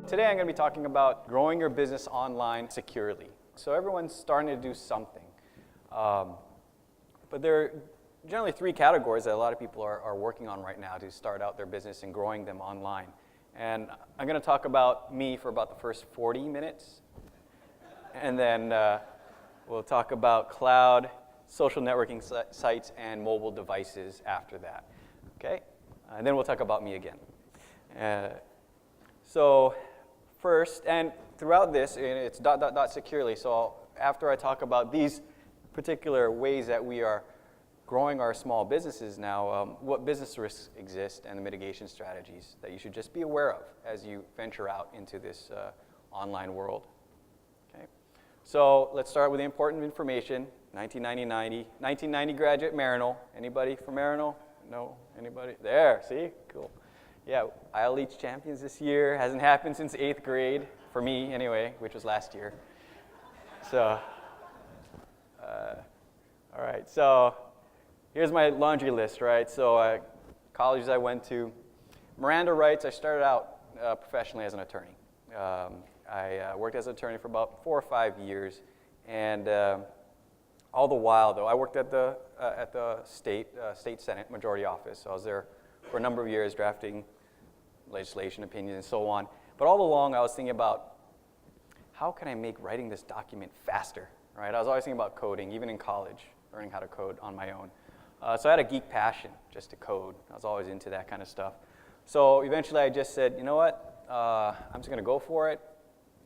Today I'm going to be talking about growing your business online securely. So everyone's starting to do something. But there are generally three categories that a lot of people are working on right now to start out their business and growing them online. And I'm going to talk about me for about the first 40 minutes. And then we'll talk about cloud, social networking sites, and mobile devices after that. Okay? And then we'll talk about me again. So first, and throughout this, it's ... securely. So after I talk about these particular ways that we are growing our small businesses now, what business risks exist and the mitigation strategies that you should just be aware of as you venture out into this online world. Okay? So let's start with the important information. 1990 graduate Mariner. Anybody from Mariner? No? Anybody? There, see? Cool. Yeah, IELTS champions this year. Hasn't happened since 8th grade, for me anyway, which was last year. So, all right, so here's my laundry list, right? So colleges I went to. Miranda writes, I started out professionally as an attorney. I worked as an attorney for about 4 or 5 years, and all the while, though, I worked at the state Senate majority office. So I was there for a number of years drafting legislation, opinions, and so on. But all along, I was thinking about how can I make writing this document faster, right? I was always thinking about coding, even in college, learning how to code on my own. So I had a geek passion just to code. I was always into that kind of stuff. So eventually, I just said, you know what? I'm just going to go for it.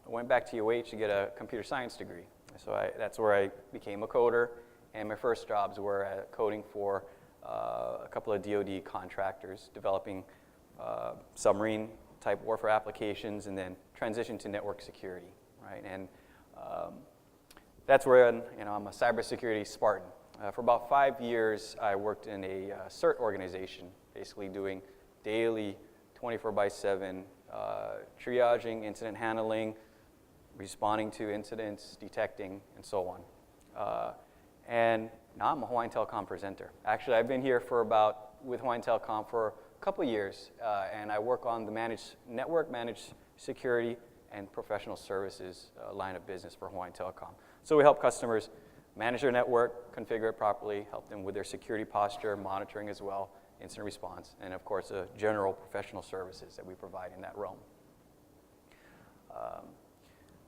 I went back to UH to get a computer science degree. So that's where I became a coder, and my first jobs were coding for a couple of DoD contractors, developing submarine-type warfare applications, and then transitioned to network security, right? And that's where I'm a cybersecurity Spartan. For about 5 years, I worked in a CERT organization, basically doing daily 24/7 triaging, incident handling, responding to incidents, detecting, and so on. And now I'm a Hawaiian Telcom presenter. Actually, I've been here with Hawaiian Telcom for a couple of years, and I work on the managed security, and professional services line of business for Hawaiian Telcom. So we help customers manage their network, configure it properly, help them with their security posture, monitoring as well, incident response, and of course, general professional services that we provide in that realm.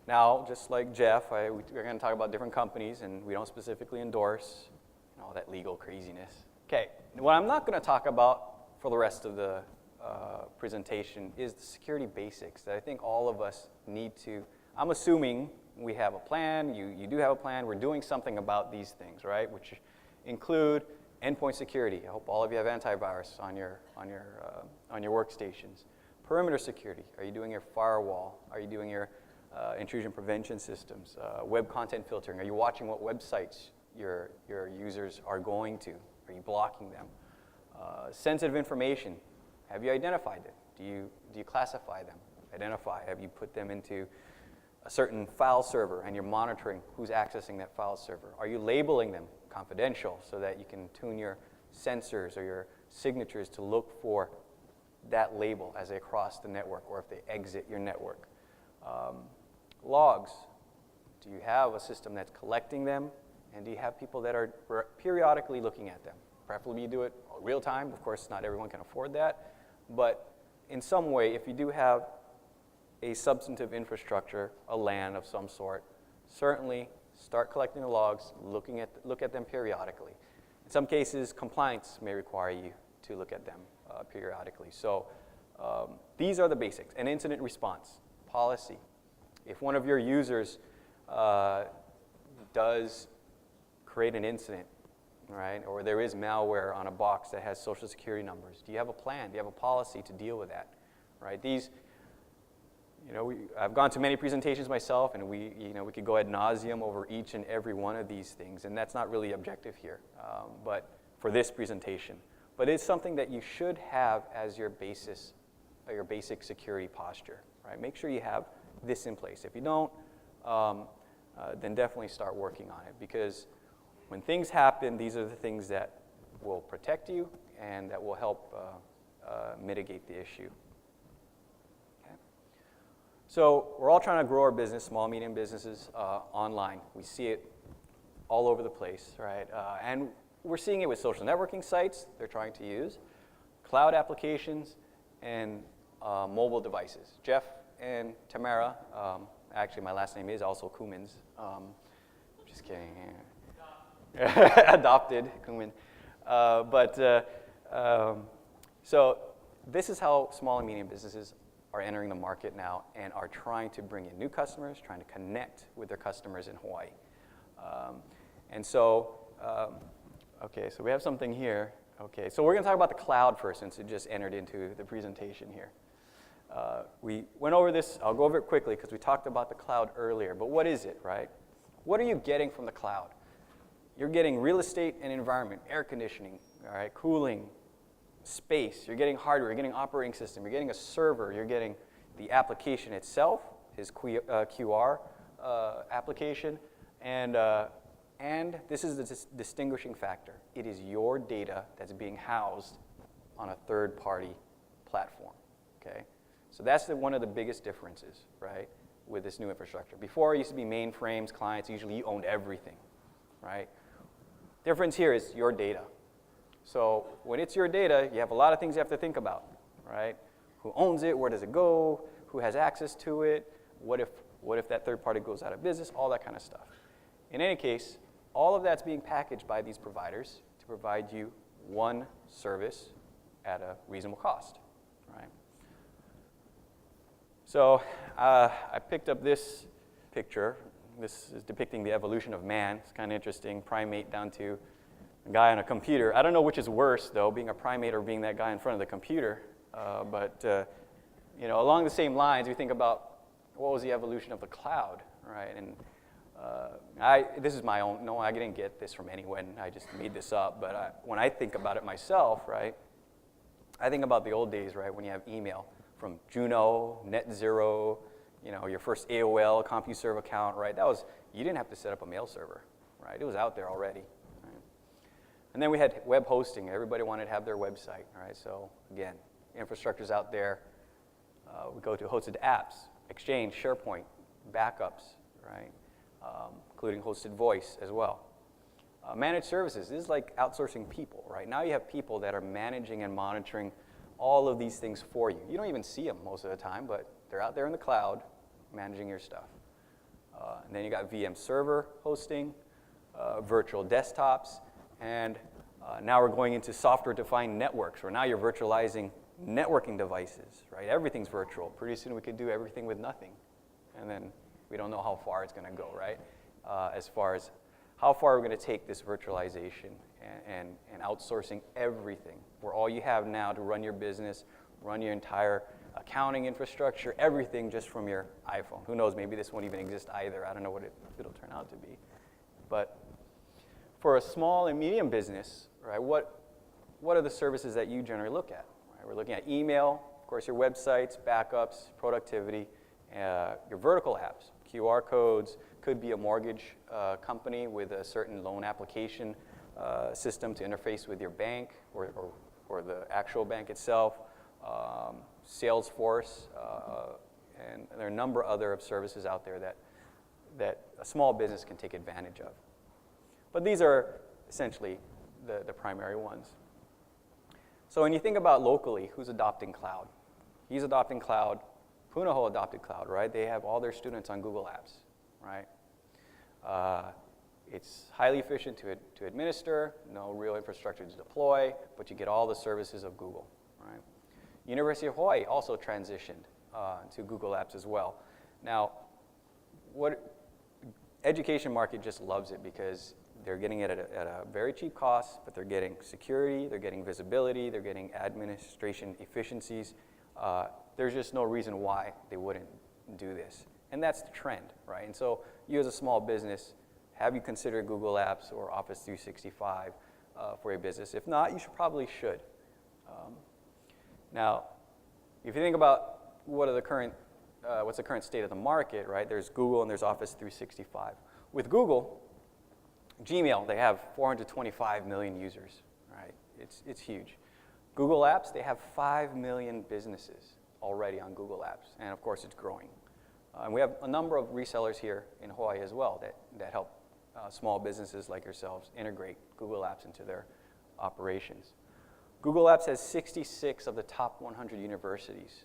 Now, just like Jeff, we're going to talk about different companies, and we don't specifically endorse all that legal craziness. Okay, what I'm not going to talk about for the rest of the presentation is the security basics that I think all of us need to. I'm assuming we have a plan, you do have a plan, we're doing something about these things, right? Which include endpoint security. I hope all of you have antivirus on your workstations. Perimeter security. Are you doing your firewall? Are you doing your intrusion prevention systems? Web content filtering. Are you watching what websites your users are going to? Are you blocking them? Sensitive information. Have you identified them? Do you classify them? Identify. Have you put them into a certain file server and you're monitoring who's accessing that file server? Are you labeling them confidential so that you can tune your sensors or your signatures to look for that label as they cross the network or if they exit your network? Logs. Do you have a system that's collecting them? And do you have people that are periodically looking at them? Preferably you do it real time. Of course, not everyone can afford that. But in some way, if you do have a substantive infrastructure, a LAN of some sort, certainly start collecting the logs, look at them periodically. In some cases, compliance may require you to look at them periodically. So these are the basics. An incident response policy. If one of your users does create an incident, right, or there is malware on a box that has social security numbers, do you have a plan? Do you have a policy to deal with that? Right? These, I've gone to many presentations myself, and we could go ad nauseum over each and every one of these things, and that's not really objective here, but for this presentation. But it's something that you should have as your basis, your basic security posture, right? Make sure you have this in place. If you don't, then definitely start working on it, because when things happen, these are the things that will protect you and that will help mitigate the issue. Okay. So we're all trying to grow our business, small, medium businesses, online. We see it all over the place, right? And we're seeing it with social networking sites they're trying to use, cloud applications, and mobile devices. Jeff and Tamara, actually my last name is also Kumins. Just kidding. Adopted Kumin. So this is how small and medium businesses are entering the market now and are trying to bring in new customers, trying to connect with their customers in Hawaii. Okay, so we have something here. Okay, so we're going to talk about the cloud first, since it just entered into the presentation here. We went over this. I'll go over it quickly because we talked about the cloud earlier. But what is it, right? What are you getting from the cloud? You're getting real estate and environment, air conditioning, all right, cooling, space. You're getting hardware. You're getting operating system. You're getting a server. You're getting the application itself, his QR application, and this is the distinguishing factor. It is your data that's being housed on a third-party platform. Okay, so that's one of the biggest differences, right, with this new infrastructure. Before, it used to be mainframes, clients. Usually, you owned everything, right? Difference here is your data. So when it's your data, you have a lot of things you have to think about, right? Who owns it? Where does it go? Who has access to it? What if that third party goes out of business? All that kind of stuff. In any case, all of that's being packaged by these providers to provide you one service at a reasonable cost, right? So I picked up this picture. This is depicting the evolution of man. It's kind of interesting, primate down to a guy on a computer. I don't know which is worse, though, being a primate or being that guy in front of the computer. Along the same lines, we think about what was the evolution of the cloud, right? And this is my own. No, I didn't get this from anyone. I just made this up. But when I think about it myself, right, I think about the old days, right, when you have email from Juno, NetZero, your first AOL CompuServe account, right? You didn't have to set up a mail server, right? It was out there already. Right? And then we had web hosting. Everybody wanted to have their website, right? So again, infrastructure's out there. We go to hosted apps, Exchange, SharePoint, backups, right? Including hosted voice as well. Managed services, this is like outsourcing people, right? Now you have people that are managing and monitoring all of these things for you. You don't even see them most of the time, but they're out there in the cloud managing your stuff. And then you got VM server hosting, virtual desktops, and now we're going into software-defined networks, where now you're virtualizing networking devices, right? Everything's virtual. Pretty soon we could do everything with nothing. And then we don't know how far it's going to go, right? As far as how far we're going to take this virtualization and outsourcing everything, where all you have now to run your business, run your entire accounting infrastructure, everything just from your iPhone. Who knows, maybe this won't even exist either. I don't know what it'll turn out to be. But for a small and medium business, right, what are the services that you generally look at? Right? We're looking at email, of course, your websites, backups, productivity, your vertical apps, QR codes, could be a mortgage company with a certain loan application system to interface with your bank or the actual bank itself, Salesforce, and there are a number of other services out there that a small business can take advantage of. But these are essentially the primary ones. So when you think about locally, who's adopting cloud? He's adopting cloud. Punahou adopted cloud, right? They have all their students on Google Apps, right? It's highly efficient to administer, no real infrastructure to deploy, but you get all the services of Google, right? University of Hawaii also transitioned to Google Apps as well. Now, education market just loves it because they're getting it at a very cheap cost, but they're getting security, they're getting visibility, they're getting administration efficiencies. There's just no reason why they wouldn't do this. And that's the trend, right? And so you as a small business, have you considered Google Apps or Office 365 for your business? If not, you probably should. Now, if you think about what's the current state of the market, right? There's Google and there's Office 365. With Google, Gmail, they have 425 million users, right? It's huge. Google Apps, they have 5 million businesses already on Google Apps, and of course it's growing. And we have a number of resellers here in Hawaii as well that help small businesses like yourselves integrate Google Apps into their operations. Google Apps has 66 of the top 100 universities.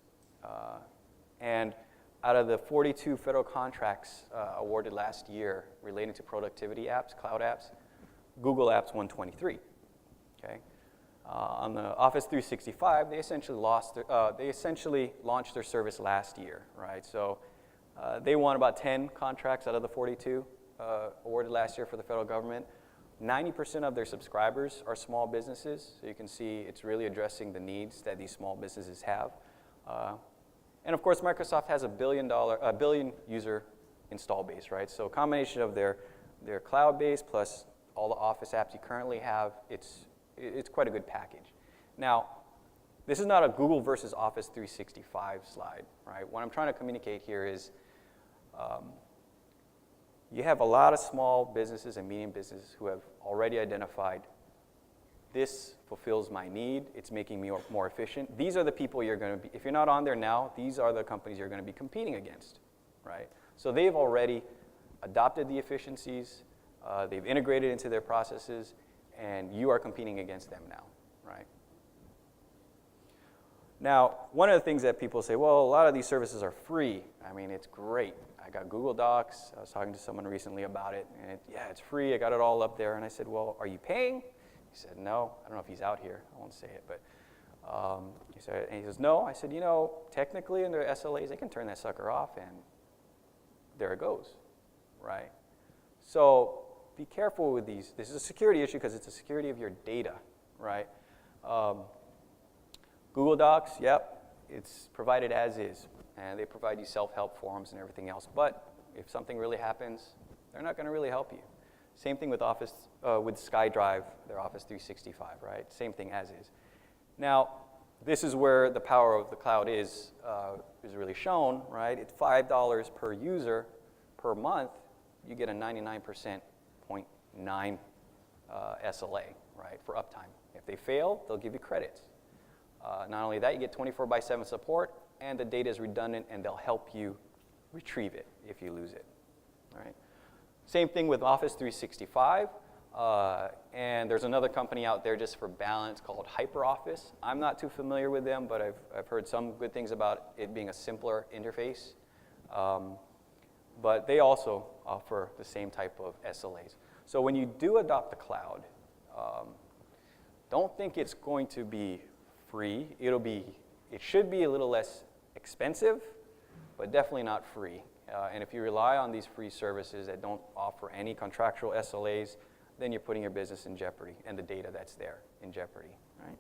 And out of the 42 federal contracts awarded last year relating to productivity apps, cloud apps, Google Apps won 23. Okay? On the Office 365, they essentially launched their service last year, right? So they won about 10 contracts out of the 42 awarded last year for the federal government. 90% of their subscribers are small businesses, so you can see it's really addressing the needs that these small businesses have. And of course, Microsoft has a billion user install base, right? So a combination of their cloud base plus all the Office apps you currently have, it's quite a good package. Now, this is not a Google versus Office 365 slide, right? What I'm trying to communicate here is you have a lot of small businesses and medium businesses who have already identified this fulfills my need, it's making me more efficient. These are the people you're going to be, if you're not on there now, these are the companies you're going to be competing against, right? So they've already adopted the efficiencies, they've integrated into their processes, and you are competing against them now, right? Now, one of the things that people say, well, a lot of these services are free. I mean, it's great. I got Google Docs. I was talking to someone recently about it, and yeah, it's free. I got it all up there. And I said, well, are you paying? He said, no. I don't know if he's out here. I won't say it, but he says, no. I said, you know, technically in their SLAs, they can turn that sucker off, and there it goes, right? So be careful with these. This is a security issue because it's the security of your data, right? Google Docs, yep, it's provided as is, and they provide you self-help forums and everything else. But if something really happens, they're not going to really help you. Same thing with Office, with SkyDrive, their Office 365, right? Same thing as is. Now, this is where the power of the cloud is really shown, right? It's $5 per user per month. You get a 99.9 SLA, right, for uptime. If they fail, they'll give you credits. Not only that, you get 24/7 support, and the data is redundant, and they'll help you retrieve it if you lose it. All right. Same thing with Office 365, and there's another company out there just for balance called HyperOffice. I'm not too familiar with them, but I've heard some good things about it being a simpler interface. But they also offer the same type of SLAs. So when you do adopt the cloud, don't think it's going to be free. It should be a little less expensive, but definitely not free. And if you rely on these free services that don't offer any contractual SLAs, then you're putting your business in jeopardy and the data that's there in jeopardy, right?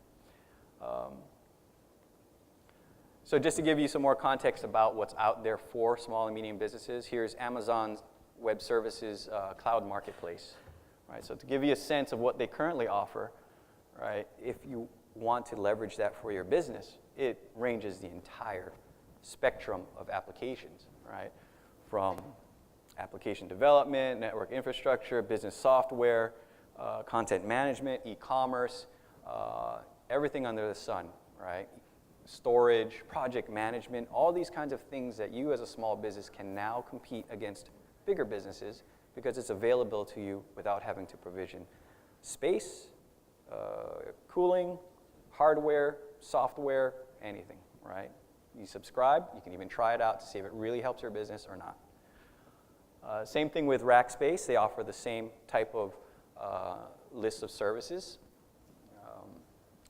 So just to give you some more context about what's out there for small and medium businesses, here's Amazon's Web Services Cloud Marketplace, right? So to give you a sense of what they currently offer, right, if you want to leverage that for your business, it ranges the entire spectrum of applications, right? From application development, network infrastructure, business software, content management, e-commerce, everything under the sun, right? Storage, project management, all these kinds of things that you as a small business can now compete against bigger businesses because it's available to you without having to provision space, cooling, hardware, software, anything, right? You subscribe, you can even try it out to see if it really helps your business or not. Same thing with Rackspace. They offer the same type of list of services.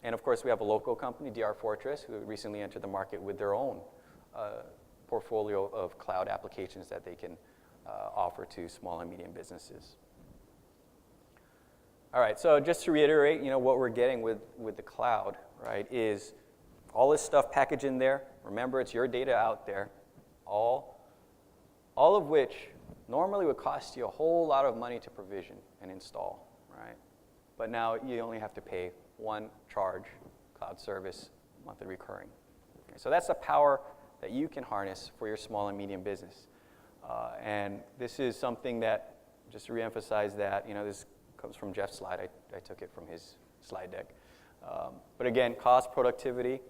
And of course, we have a local company, DR Fortress, who recently entered the market with their own portfolio of cloud applications that they can offer to small and medium businesses. All right, so just to reiterate, you know, what we're getting with the cloud, right, is all this stuff packaged in there. Remember, it's your data out there, all of which normally would cost you a whole lot of money to provision and install, right? But now you only have to pay one charge, cloud service, monthly recurring. Okay, so that's the power that you can harness for your small and medium business. And this is something that, just to reemphasize that, you know, this comes from Jeff's slide. I took it from his slide deck. But again, cost, productivity.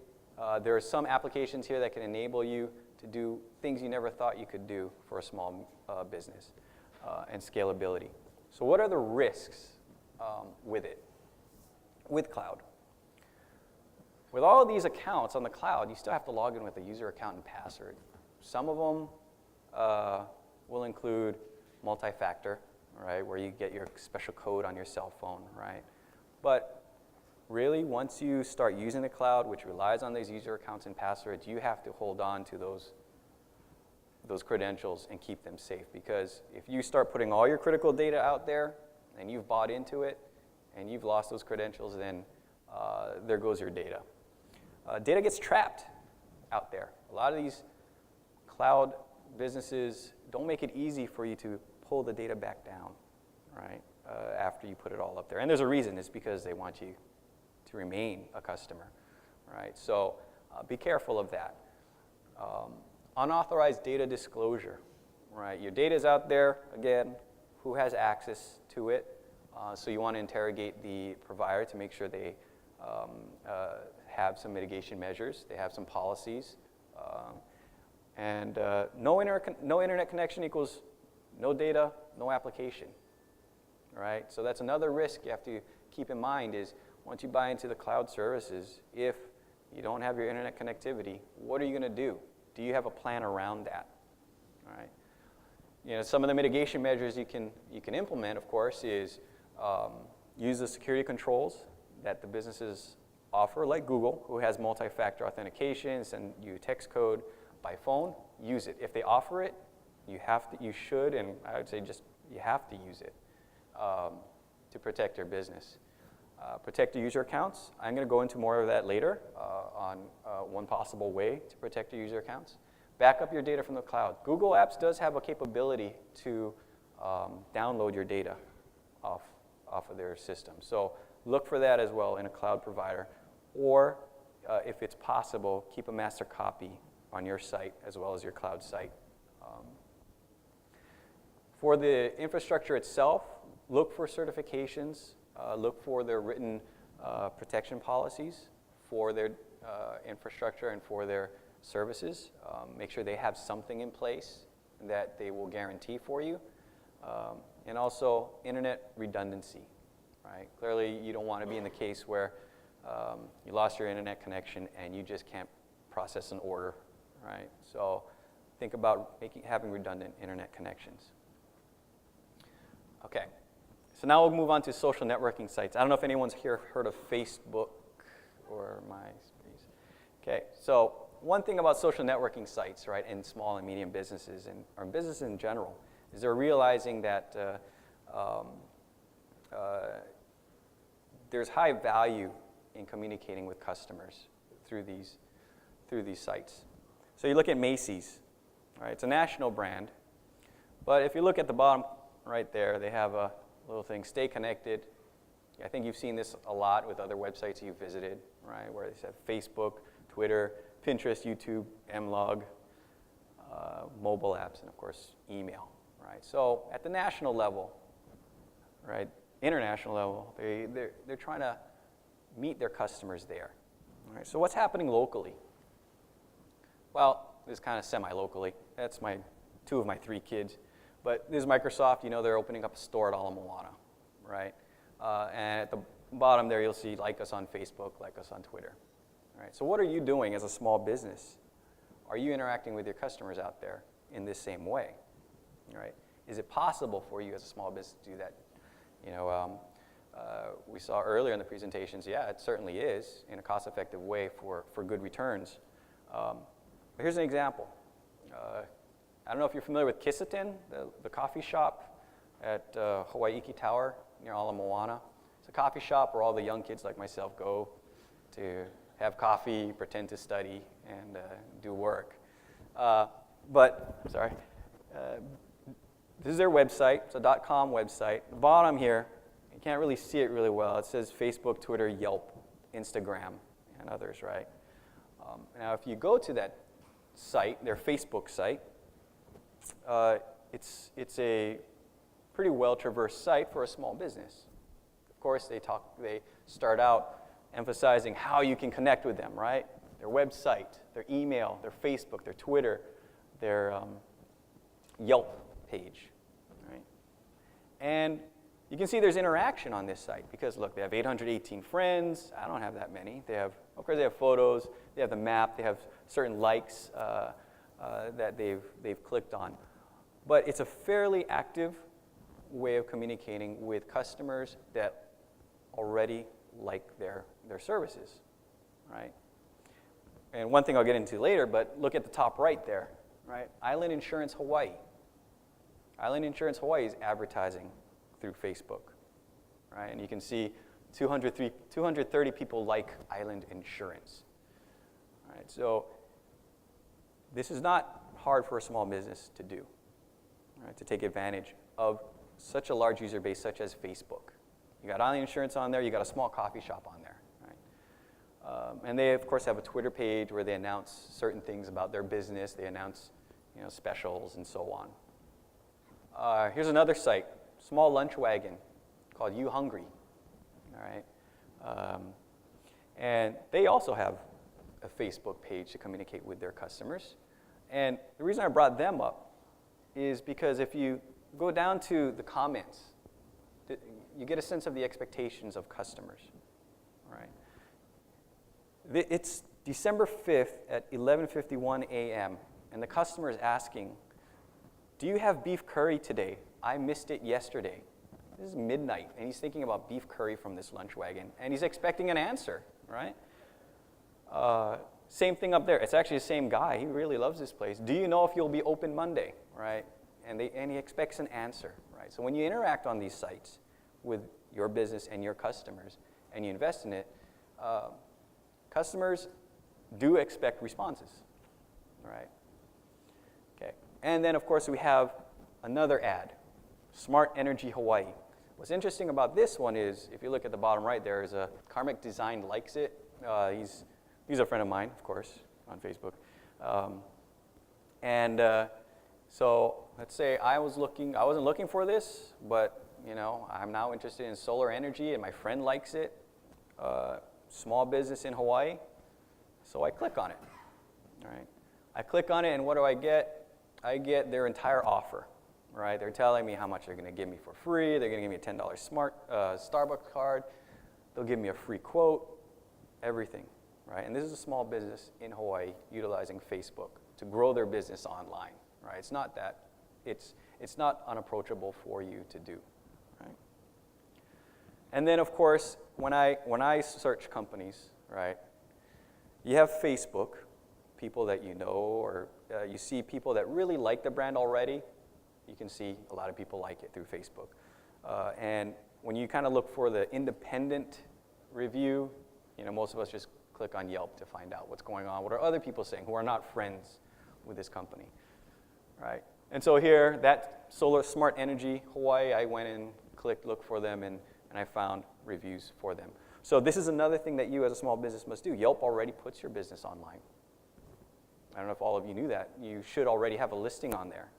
There are some applications here that can enable you to do things you never thought you could do for a small business, and scalability. So what are the risks with it, with cloud? With all of these accounts on the cloud, you still have to log in with a user account and password. Some of them will include multi-factor, right, where you get your special code on your cell phone, right? But really, once you start using the cloud, which relies on these user accounts and passwords, you have to hold on to those credentials and keep them safe. Because if you start putting all your critical data out there and you've bought into it and you've lost those credentials, then there goes your data. Data gets trapped out there. A lot of these cloud businesses don't make it easy for you to pull the data back down, right, after you put it all up there. And there's a reason. It's because they want you to remain a customer, right? So be careful of that. Unauthorized data disclosure, right? Your data is out there, again, who has access to it? So you want to interrogate the provider to make sure they have some mitigation measures, they have some policies. And no internet connection equals no data, no application, right? So that's another risk you have to keep in mind is once you buy into the cloud services, if you don't have your internet connectivity, what are you going to do? Do you have a plan around that, right? You know, some of the mitigation measures you can implement, of course, is use the security controls that the businesses offer, like Google, who has multi-factor authentication, send you a text code by phone, use it. If they offer it, you should, and I would say just you have to use it to protect your business. Protect your user accounts. I'm going to go into more of that later on one possible way to protect your user accounts. Back up your data from the cloud. Google Apps does have a capability to download your data off of their system. So look for that as well in a cloud provider. Or if it's possible, keep a master copy on your site as well as your cloud site. For the infrastructure itself, look for certifications. Look for their written protection policies for their infrastructure and for their services. Make sure they have something in place that they will guarantee for you. And also, internet redundancy, right? Clearly, you don't want to be in the case where you lost your internet connection and you just can't process an order, right? So think about having redundant internet connections. Okay. So now we'll move on to social networking sites. I don't know if anyone's here heard of Facebook or MySpace. Okay, so one thing about social networking sites, right, in small and medium businesses or businesses in general, is they're realizing that there's high value in communicating with customers through these sites. So you look at Macy's, right? It's a national brand, but if you look at the bottom right there, they have a little thing, stay connected. I think you've seen this a lot with other websites you've visited, right, where they said Facebook, Twitter, Pinterest, YouTube, Mlog, mobile apps, and of course, email, right? So at the national level, right, international level, they're trying to meet their customers there. All right, so what's happening locally? Well, this is kind of semi-locally. That's two of my 3 kids. But this is Microsoft. You know, they're opening up a store at Ala Moana, right? And at the bottom there, you'll see like us on Facebook, like us on Twitter. All right, so what are you doing as a small business? Are you interacting with your customers out there in this same way? All right? Is it possible for you as a small business to do that? You know, we saw earlier in the presentations, yeah, it certainly is in a cost-effective way for good returns. But here's an example. I don't know if you're familiar with Kissitin, the coffee shop at Hawaii Tower near Ala Moana. It's a coffee shop where all the young kids like myself go to have coffee, pretend to study, and do work. This is their website. It's a .com website. The bottom here, you can't really see it really well. It says Facebook, Twitter, Yelp, Instagram, and others, right? Now, if you go to that site, their Facebook site, it's a pretty well-traversed site for a small business. Of course, they start out emphasizing how you can connect with them, right? their website, their email, their Facebook, their Twitter, their Yelp page, right? And you can see there's interaction on this site because, look, they have 818 friends. I don't have that many. They have, of course, they have photos. They have the map. They have certain likes that they've clicked on. But it's a fairly active way of communicating with customers that already like their services, right? And one thing I'll get into later, but look at the top right there, right? Island Insurance Hawaii. Island Insurance Hawaii is advertising through Facebook, right? And you can see 230 people like Island Insurance, right? So this is not hard for a small business to do, right? To take advantage of such a large user base such as Facebook. You got Island Insurance on there, you got a small coffee shop on there, right? And they, of course, have a Twitter page where they announce certain things about their business. They announce, specials and so on. Here's another site, small lunch wagon called You Hungry, all right? And they also have a Facebook page to communicate with their customers. And the reason I brought them up is because if you go down to the comments, you get a sense of the expectations of customers, right? It's December 5th at 11:51 a.m., and the customer is asking, do you have beef curry today? I missed it yesterday. This is midnight, and he's thinking about beef curry from this lunch wagon, and he's expecting an answer, right? Same thing up there. It's actually the same guy. He really loves this place. Do you know if you'll be open Monday, right? And he expects an answer, right? So when you interact on these sites with your business and your customers, and you invest in it, customers do expect responses, right? Okay. And then, of course, we have another ad, Smart Energy Hawaii. What's interesting about this one is, if you look at the bottom right, there is a Karmic Design likes it. He's a friend of mine, of course, on Facebook. So let's say I wasn't looking for this, but I'm now interested in solar energy, and my friend likes it. Small business in Hawaii, so I click on it. All right, I click on it, and what do I get? I get their entire offer. Right, they're telling me how much they're going to give me for free. They're going to give me a $10 Starbucks card. They'll give me a free quote. Everything. Right, and this is a small business in Hawaii utilizing Facebook to grow their business online. Right, it's not unapproachable for you to do. Right, and then of course when I search companies, right, you have Facebook, people that you know, or you see people that really like the brand already. You can see a lot of people like it through Facebook. And when you kind of look for the independent review, most of us just click on Yelp to find out what's going on. What are other people saying who are not friends with this company, right? And so here, that Solar Smart Energy Hawaii, I went and clicked, looked for them, and I found reviews for them. So this is another thing that you as a small business must do. Yelp already puts your business online. I don't know if all of you knew that. You should already have a listing on there.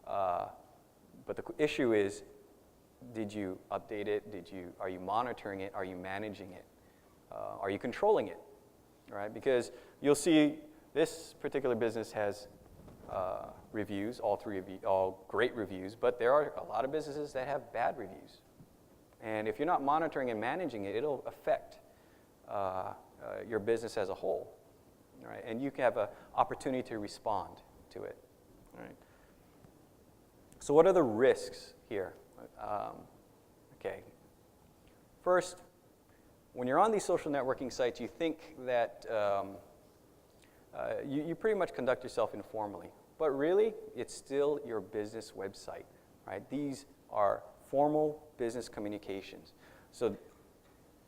But the issue is, did you update it? Are you monitoring it? Are you managing it? Are you controlling it? Right? Because you'll see this particular business has reviews, all great reviews, but there are a lot of businesses that have bad reviews. And if you're not monitoring and managing it, it'll affect your business as a whole. Right? And you can have an opportunity to respond to it. Right? So what are the risks here? Okay. First, when you're on these social networking sites, you think that you pretty much conduct yourself informally. But really, it's still your business website. Right? These are formal business communications. So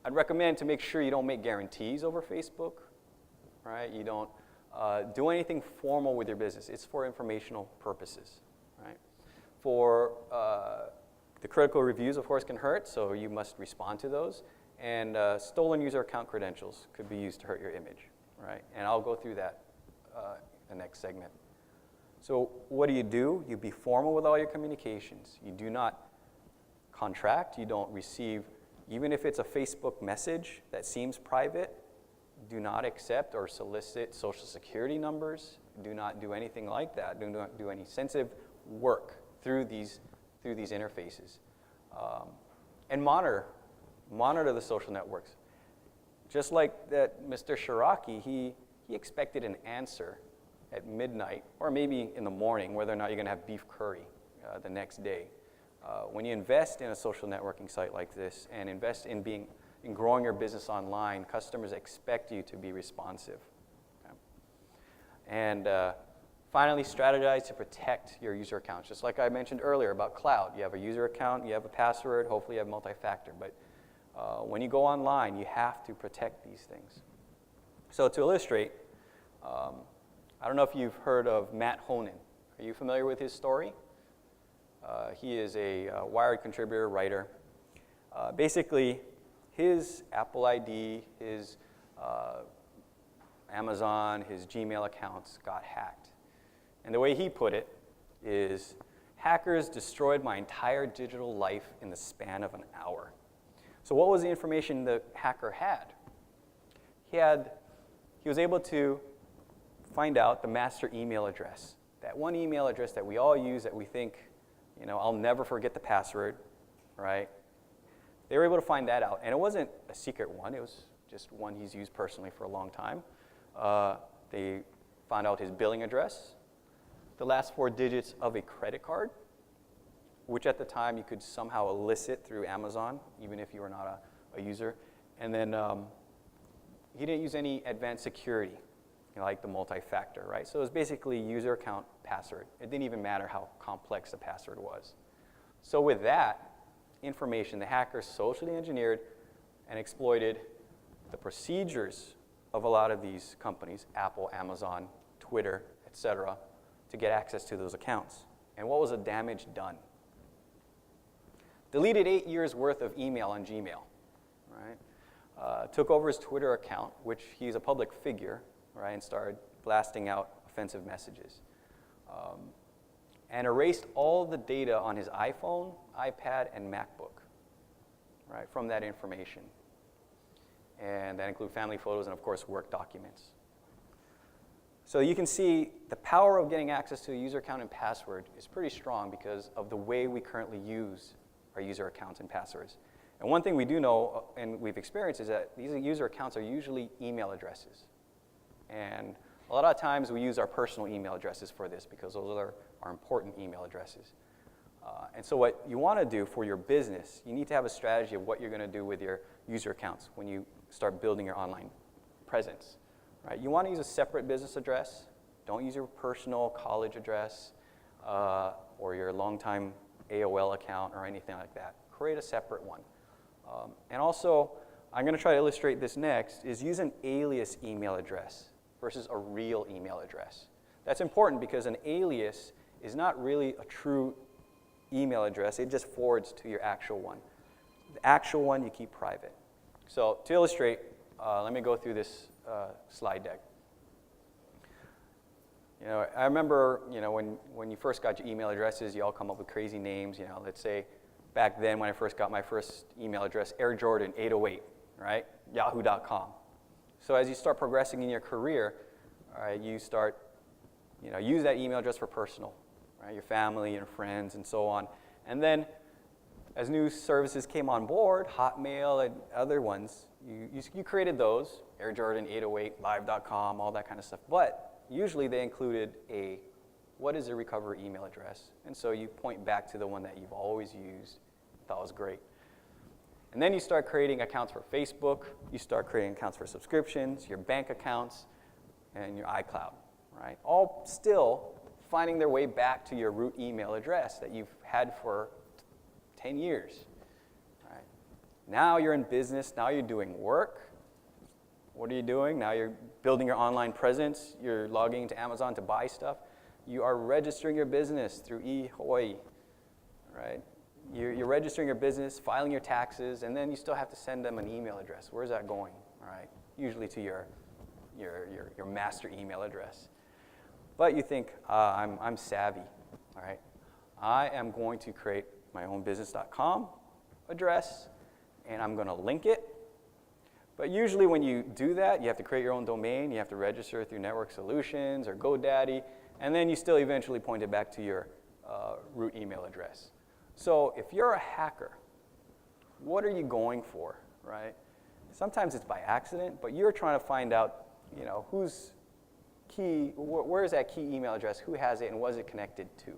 I'd recommend to make sure you don't make guarantees over Facebook. Right? You don't do anything formal with your business. It's for informational purposes. Right? For the critical reviews, of course, can hurt, so you must respond to those. And stolen user account credentials could be used to hurt your image, right? And I'll go through that in the next segment. So what do? You be formal with all your communications. You do not contract. You don't receive, even if it's a Facebook message that seems private, do not accept or solicit social security numbers. Do not do anything like that. Do not do any sensitive work through these interfaces. And monitor the social networks. Just like that Mr. Shiraki, he expected an answer at midnight, or maybe in the morning, whether or not you're going to have beef curry the next day. When you invest in a social networking site like this and invest in growing your business online, customers expect you to be responsive. Okay? And finally, strategize to protect your user accounts. Just like I mentioned earlier about cloud, you have a user account, you have a password, hopefully you have multi-factor. But when you go online, you have to protect these things. So to illustrate, I don't know if you've heard of Matt Honan. Are you familiar with his story? He is a Wired contributor, writer. Basically, his Apple ID, his Amazon, his Gmail accounts got hacked. And the way he put it is, hackers destroyed my entire digital life in the span of an hour. So what was the information the hacker had? He was able to find out the master email address. That one email address that we all use that we think, I'll never forget the password, right? They were able to find that out. And it wasn't a secret one. It was just one he's used personally for a long time. They found out his billing address, the last 4 digits of a credit card, which at the time you could somehow elicit through Amazon, even if you were not a user. And then he didn't use any advanced security, like the multi-factor, right? So it was basically user account password. It didn't even matter how complex the password was. So with that information, the hackers socially engineered and exploited the procedures of a lot of these companies, Apple, Amazon, Twitter, etc., to get access to those accounts. And what was the damage done? Deleted 8 years worth of email on Gmail, right? Took over his Twitter account, which he's a public figure, right, and started blasting out offensive messages. And erased all the data on his iPhone, iPad, and MacBook, right, from that information. And that include family photos and, of course, work documents. So you can see the power of getting access to a user account and password is pretty strong because of the way we currently use our user accounts and passwords. And one thing we do know and we've experienced is that these user accounts are usually email addresses. And a lot of times we use our personal email addresses for this because those are our important email addresses. And so what you want to do for your business, you need to have a strategy of what you're going to do with your user accounts when you start building your online presence. Right? You want to use a separate business address. Don't use your personal college address or your longtime AOL account or anything like that. Create a separate one. And also, I'm going to try to illustrate this next, is use an alias email address versus a real email address. That's important because an alias is not really a true email address. It just forwards to your actual one. The actual one you keep private. So to illustrate, let me go through this slide deck. I remember, when you first got your email addresses, you all come up with crazy names. Let's say back then when I first got my first email address, Air Jordan 808, right? Yahoo.com. So as you start progressing in your career, all right, you start, use that email address for personal, right? Your family, your friends, and so on. And then as new services came on board, Hotmail and other ones, you created those, Air Jordan 808, live.com, all that kind of stuff. But usually they included what is a recovery email address? And so you point back to the one that you've always used, thought was great. And then you start creating accounts for Facebook, you start creating accounts for subscriptions, your bank accounts, and your iCloud, right? All still finding their way back to your root email address that you've had for 10 years, right? Now you're in business, now you're doing work. What are you doing? Now you're building your online presence, you're logging into Amazon to buy stuff. You are registering your business through eHawaii, right? You're registering your business, filing your taxes, and then you still have to send them an email address. Where's that going? All right, usually to your master email address. But you think, I'm savvy, all right? I am going to create my own business.com address, and I'm going to link it But usually when you do that, you have to create your own domain, you have to register through Network Solutions or GoDaddy, and then you still eventually point it back to your root email address. So if you're a hacker, what are you going for, right? Sometimes it's by accident, but you're trying to find out, who's key, where is that key email address, who has it, and what is it connected to?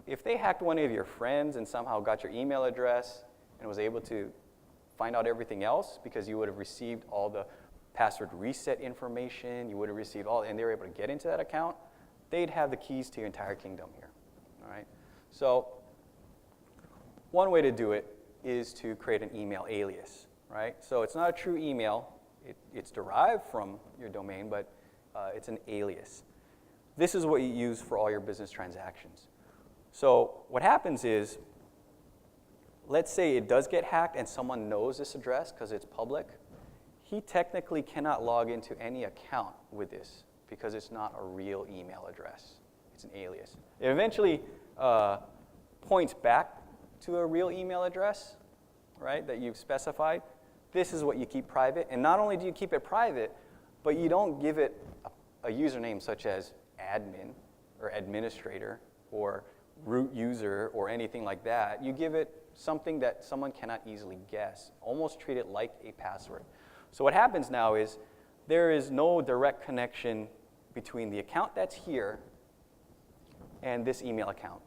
If they hacked one of your friends and somehow got your email address and was able to find out everything else because you would have received all the password reset information, you would have received all, and they were able to get into that account, they'd have the keys to your entire kingdom here, all right? So one way to do it is to create an email alias, right? So it's not a true email. It's derived from your domain, but it's an alias. This is what you use for all your business transactions. So what happens is, let's say it does get hacked and someone knows this address because it's public. He technically cannot log into any account with this because it's not a real email address. It's an alias. It eventually points back to a real email address, right, that you've specified. This is what you keep private. And not only do you keep it private, but you don't give it a username such as admin or administrator or root user or anything like that. You give it something that someone cannot easily guess. Almost treat it like a password. So what happens now is there is no direct connection between the account that's here and this email account,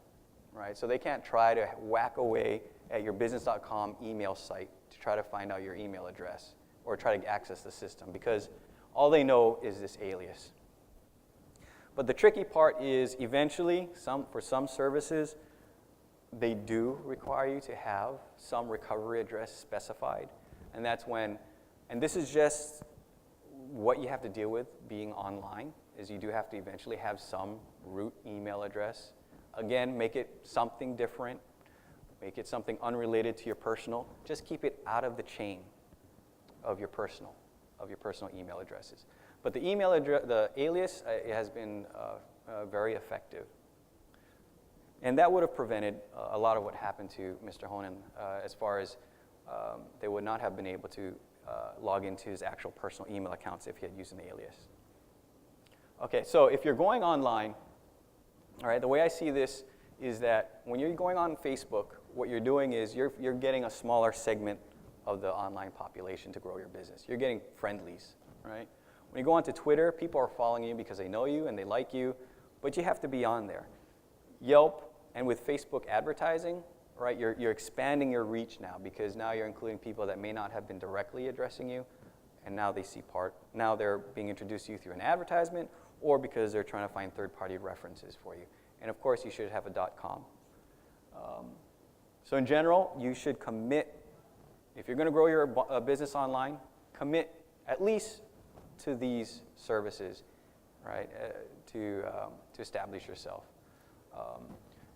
right? So they can't try to whack away at your business.com email site to try to find out your email address or try to access the system because all they know is this alias. But the tricky part is eventually, for some services, they do require you to have some recovery address specified. And that's when, and this is just what you have to deal with being online, is you do have to eventually have some root email address. Again, make it something different. Make it something unrelated to your personal. Just keep it out of the chain of your personal email addresses. But the email address, the alias, has been very effective. And that would have prevented a lot of what happened to Mr. Honan as far as they would not have been able to log into his actual personal email accounts if he had used an alias. Okay, so if you're going online, all right, the way I see this is that when you're going on Facebook, what you're doing is you're getting a smaller segment of the online population to grow your business. You're getting friendlies, right? When you go onto Twitter, people are following you because they know you and they like you, but you have to be on there. Yelp and with Facebook advertising, right, you're expanding your reach now because now you're including people that may not have been directly addressing you, and now they see now they're being introduced to you through an advertisement or because they're trying to find third-party references for you. And of course, you should have a .com. So in general, you should commit, if you're going to grow your business online, commit at least to these services, right, to establish yourself.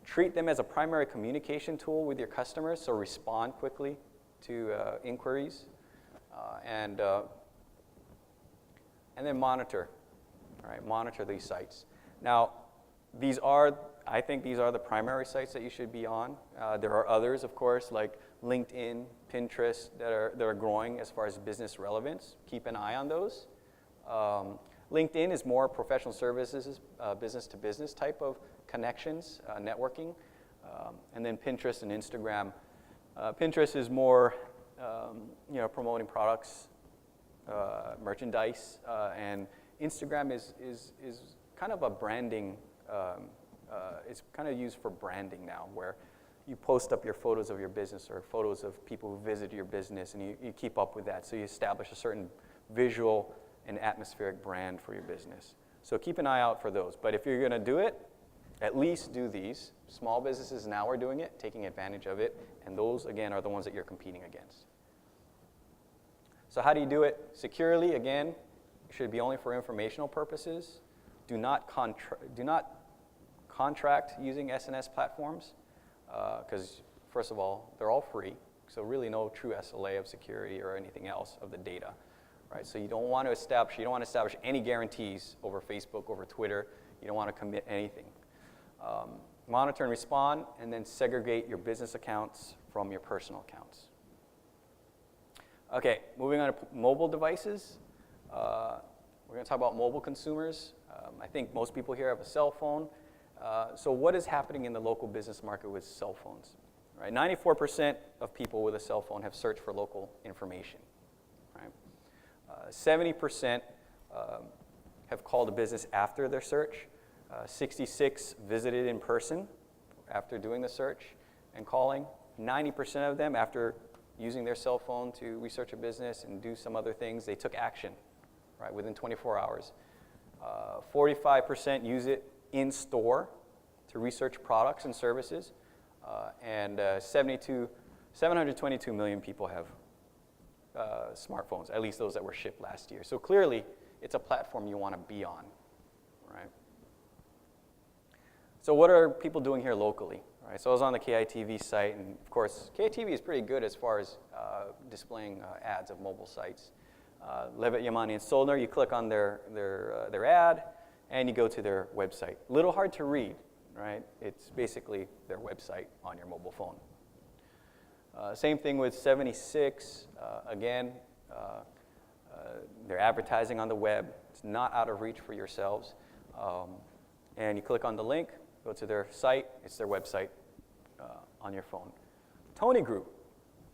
Treat them as a primary communication tool with your customers, so respond quickly to inquiries, and then monitor, right? Monitor these sites. Now, I think these are the primary sites that you should be on. There are others, of course, like LinkedIn, Pinterest, that are growing as far as business relevance. Keep an eye on those. LinkedIn is more professional services, business-to-business type of connections, networking. And then Pinterest and Instagram. Pinterest is more promoting products, merchandise, and Instagram is kind of a branding. It's kind of used for branding now, where you post up your photos of your business or photos of people who visit your business, and you keep up with that. So you establish a certain visual and atmospheric brand for your business. So keep an eye out for those. But if you're going to do it, at least do these. Small businesses now are doing it, taking advantage of it, and those, again, are the ones that you're competing against. So how do you do it securely? Again, it should be only for informational purposes. Do not contract using SNS platforms because, first of all, they're all free, so really no true SLA of security or anything else of the data. Right? So you don't want to establish any guarantees over Facebook, over Twitter. You don't want to commit anything. Monitor and respond, and then segregate your business accounts from your personal accounts. Okay, moving on to mobile devices. We're going to talk about mobile consumers. I think most people here have a cell phone. So what is happening in the local business market with cell phones? Right? 94% of people with a cell phone have searched for local information. Right? 70% have called a business after their search. 66 visited in person after doing the search and calling. 90% of them, after using their cell phone to research a business and do some other things, they took action, right, within 24 hours. 45% use it in store to research products and services, and 722 million people have smartphones, at least those that were shipped last year. So clearly, it's a platform you want to be on, right? So what are people doing here locally? Right, so I was on the KITV site, and of course, KITV is pretty good as far as displaying ads of mobile sites. Levitt, Yamani, and Solner, you click on their ad, and you go to their website. A little hard to read, right? It's basically their website on your mobile phone. Same thing with 76. Again, they're advertising on the web. It's not out of reach for yourselves. And you click on the link, go to their site. It's their website on your phone. Tony Group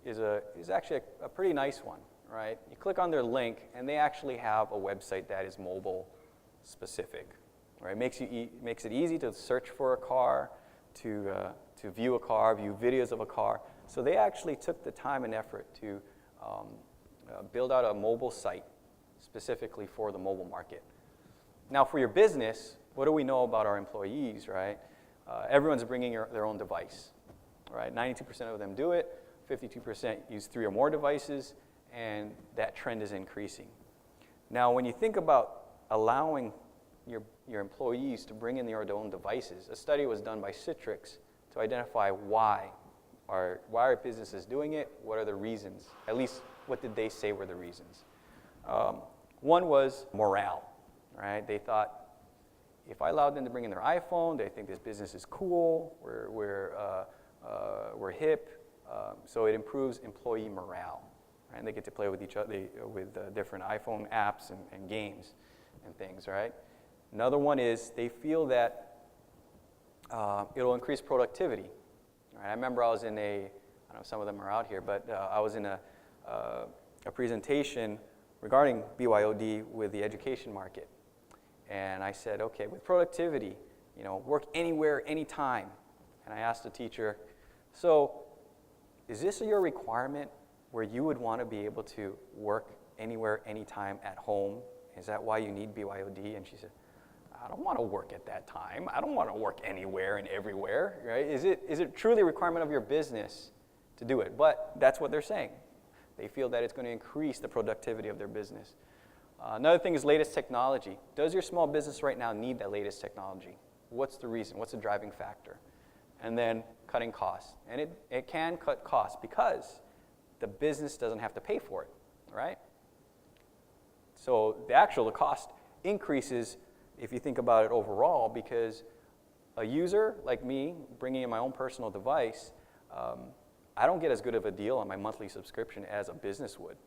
is actually a pretty nice one, right? You click on their link, and they actually have a website that is mobile specific, right? Makes it easy to search for a car, to view a car, view videos of a car. So they actually took the time and effort to build out a mobile site specifically for the mobile market. Now, for your business, what do we know about our employees, right? Everyone's bringing their own device, right? 92% of them do it. 52% use 3 or more devices, and that trend is increasing. Now, when you think about allowing your employees to bring in their own devices, a study was done by Citrix to identify why are businesses doing it, what are the reasons, at least what did they say were the reasons. One was morale, right? They thought, if I allowed them to bring in their iPhone, they think this business is cool, we're hip, so it improves employee morale. Right? And they get to play with each other, with different iPhone apps and games and things, right? Another one is they feel that it'll increase productivity. Right? I remember I was in I don't know if some of them are out here, but I was in a presentation regarding BYOD with the education market. And I said, okay, with productivity, work anywhere, anytime. And I asked the teacher, so is this your requirement where you would want to be able to work anywhere, anytime at home? Is that why you need BYOD? And she said, I don't want to work at that time. I don't want to work anywhere and everywhere, right? Is it truly a requirement of your business to do it? But that's what they're saying. They feel that it's going to increase the productivity of their business. Another thing is latest technology. Does your small business right now need that latest technology? What's the reason? What's the driving factor? And then cutting costs. And it can cut costs because the business doesn't have to pay for it, right? So the cost increases if you think about it overall, because a user like me bringing in my own personal device, I don't get as good of a deal on my monthly subscription as a business would,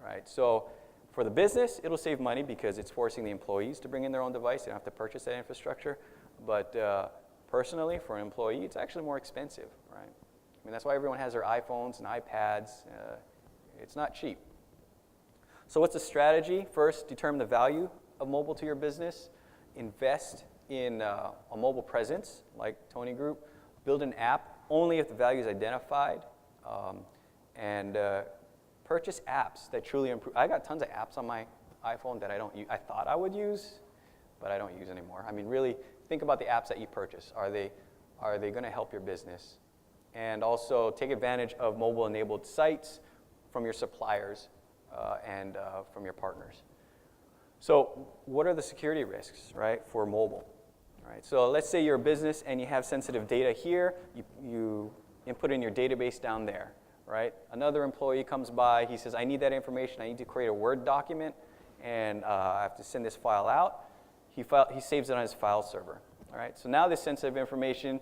right? So for the business, it'll save money because it's forcing the employees to bring in their own device. They don't have to purchase that infrastructure. But personally, for an employee, it's actually more expensive, right? I mean, that's why everyone has their iPhones and iPads. It's not cheap. So what's the strategy? First, determine the value of mobile to your business. Invest in a mobile presence, like Tony Group. Build an app only if the value is identified. And purchase apps that truly improve. I got tons of apps on my iPhone that I don't use. I thought I would use, but I don't use anymore. I mean, really, think about the apps that you purchase. Are they going to help your business? And also take advantage of mobile-enabled sites from your suppliers and from your partners. So what are the security risks, right, for mobile? Right, so let's say you're a business and you have sensitive data here. You input in your database down there, right? Another employee comes by. He says, I need that information. I need to create a Word document, and I have to send this file out. He saves it on his file server. All right, so now this sensitive information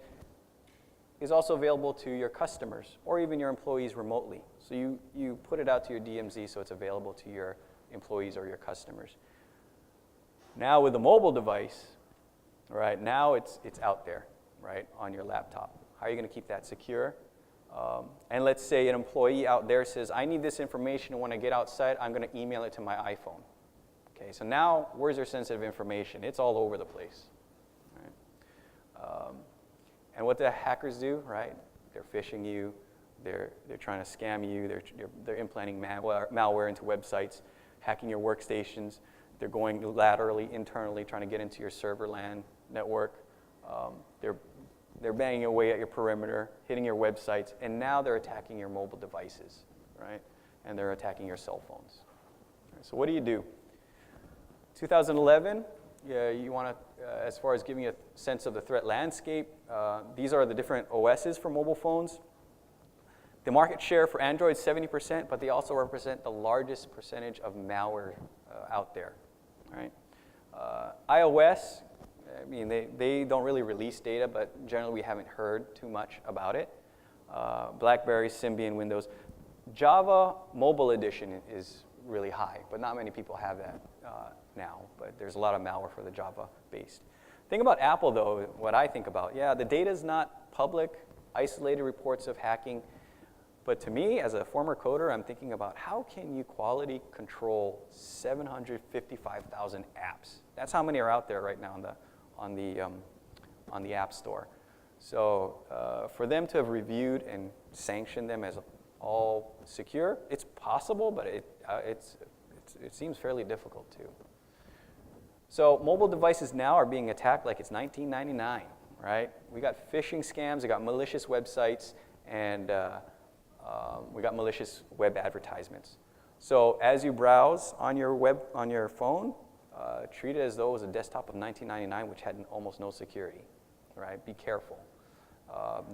is also available to your customers or even your employees remotely. So you put it out to your DMZ so it's available to your employees or your customers. Now with the mobile device, right, now it's out there, right, on your laptop. How are you going to keep that secure? And let's say an employee out there says, I need this information, and when I get outside, I'm going to email it to my iPhone. Okay, so now where's your sensitive information? It's all over the place. Right? And what the hackers do, right? They're phishing you. They're trying to scam you. They're implanting malware into websites, hacking your workstations. They're going laterally, internally, trying to get into your server LAN network. They're banging away at your perimeter, hitting your websites, and now they're attacking your mobile devices, right? And they're attacking your cell phones. Right, so what do you do? 2011, you want to, as far as giving a sense of the threat landscape, these are the different OSs for mobile phones. The market share for Android is 70%, but they also represent the largest percentage of malware out there, right? iOS, I mean, they don't really release data, but generally we haven't heard too much about it. BlackBerry, Symbian, Windows. Java Mobile Edition is really high, but not many people have that now. But there's a lot of malware for the Java-based. Thing about Apple, though, what I think about, yeah, the data is not public, isolated reports of hacking. But to me, as a former coder, I'm thinking about how can you quality control 755,000 apps? That's how many are out there right now on the App Store. So for them to have reviewed and sanctioned them as all secure, it's possible, but it seems fairly difficult too. So mobile devices now are being attacked like it's 1999, right? We got phishing scams, we got malicious websites, and we got malicious web advertisements. So as you browse on your phone, treat it as though it was a desktop of 1999, which had almost no security, right? Be careful.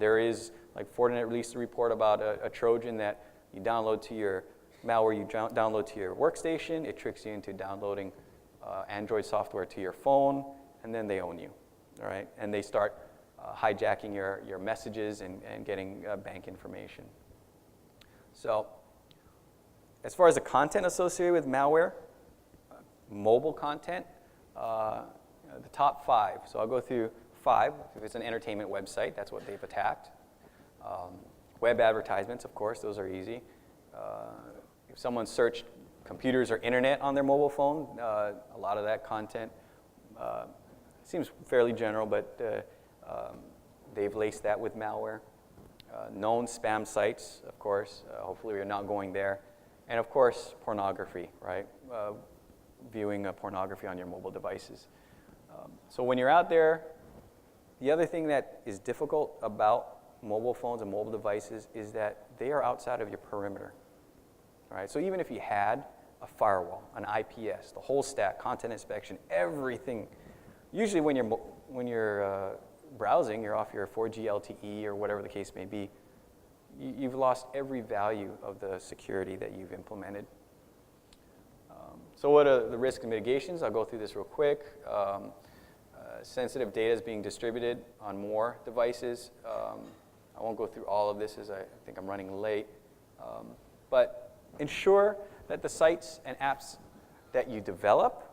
There is, like Fortinet released a report about a Trojan that you download to your malware, you download to your workstation. It tricks you into downloading Android software to your phone, and then they own you, all right? And they start hijacking your messages and getting bank information. So as far as the content associated with malware, mobile content, the top 5. So I'll go through 5. If it's an entertainment website, that's what they've attacked. Web advertisements, of course, those are easy. If someone searched computers or internet on their mobile phone, a lot of that content seems fairly general, but they've laced that with malware. Known spam sites, of course. Hopefully you're not going there. And of course, pornography, right? Viewing pornography on your mobile devices. So when you're out there, the other thing that is difficult about mobile phones and mobile devices is that they are outside of your perimeter. All right? So even if you had a firewall, an IPS, the whole stack, content inspection, everything, usually when you're browsing, you're off your 4G LTE or whatever the case may be, you've lost every value of the security that you've implemented. So what are the risks and mitigations? I'll go through this real quick. Sensitive data is being distributed on more devices. I won't go through all of this as I think I'm running late. But ensure that the sites and apps that you develop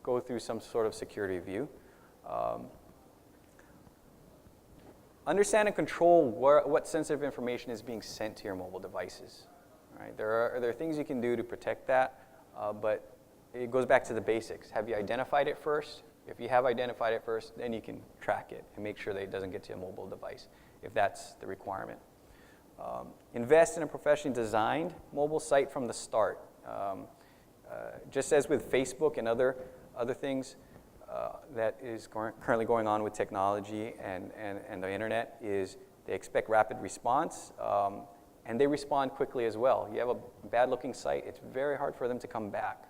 go through some sort of security review. Understand and control what sensitive information is being sent to your mobile devices. Right? There are things you can do to protect that, but it goes back to the basics. Have you identified it first? If you have identified it first, then you can track it and make sure that it doesn't get to a mobile device, if that's the requirement. Invest in a professionally designed mobile site from the start. Just as with Facebook and other things, that is currently going on with technology and the internet is they expect rapid response, and they respond quickly as well. You have a bad-looking site, it's very hard for them to come back.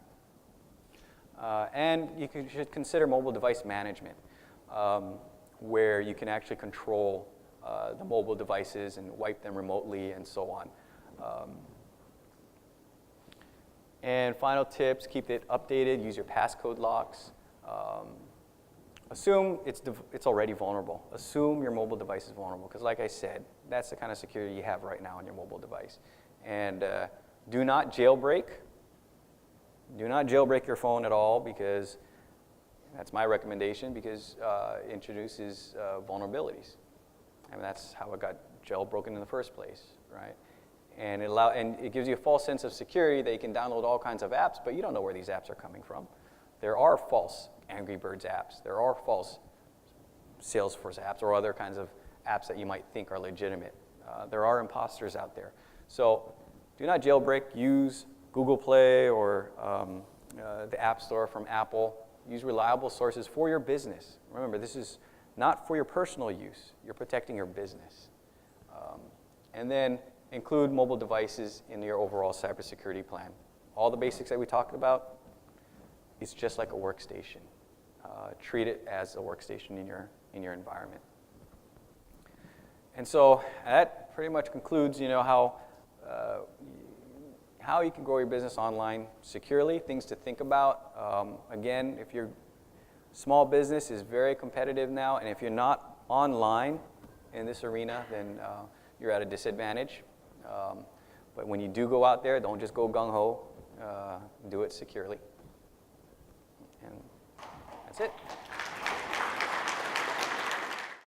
And you should consider mobile device management, where you can actually control the mobile devices and wipe them remotely and so on. And final tips, keep it updated, use your passcode locks. assume it's already vulnerable. Assume your mobile device is vulnerable, because like I said, that's the kind of security you have right now on your mobile device. And do not jailbreak. Do not jailbreak your phone at all, because that's my recommendation, because it introduces vulnerabilities. I mean, that's how it got jailbroken in the first place, right? And it gives you a false sense of security that you can download all kinds of apps, but you don't know where these apps are coming from. There are false Angry Birds apps. There are false Salesforce apps or other kinds of apps that you might think are legitimate. There are imposters out there. So do not jailbreak. Use Google Play or the App Store from Apple. Use reliable sources for your business. Remember, this is not for your personal use. You're protecting your business. And then include mobile devices in your overall cybersecurity plan. All the basics that we talked about, it's just like a workstation. Treat it as a workstation in your environment. And so that pretty much concludes, how you can grow your business online securely, things to think about. Again, if your small business is very competitive now, and if you're not online in this arena, then you're at a disadvantage. But when you do go out there, don't just go gung-ho. Do it securely. And that's it.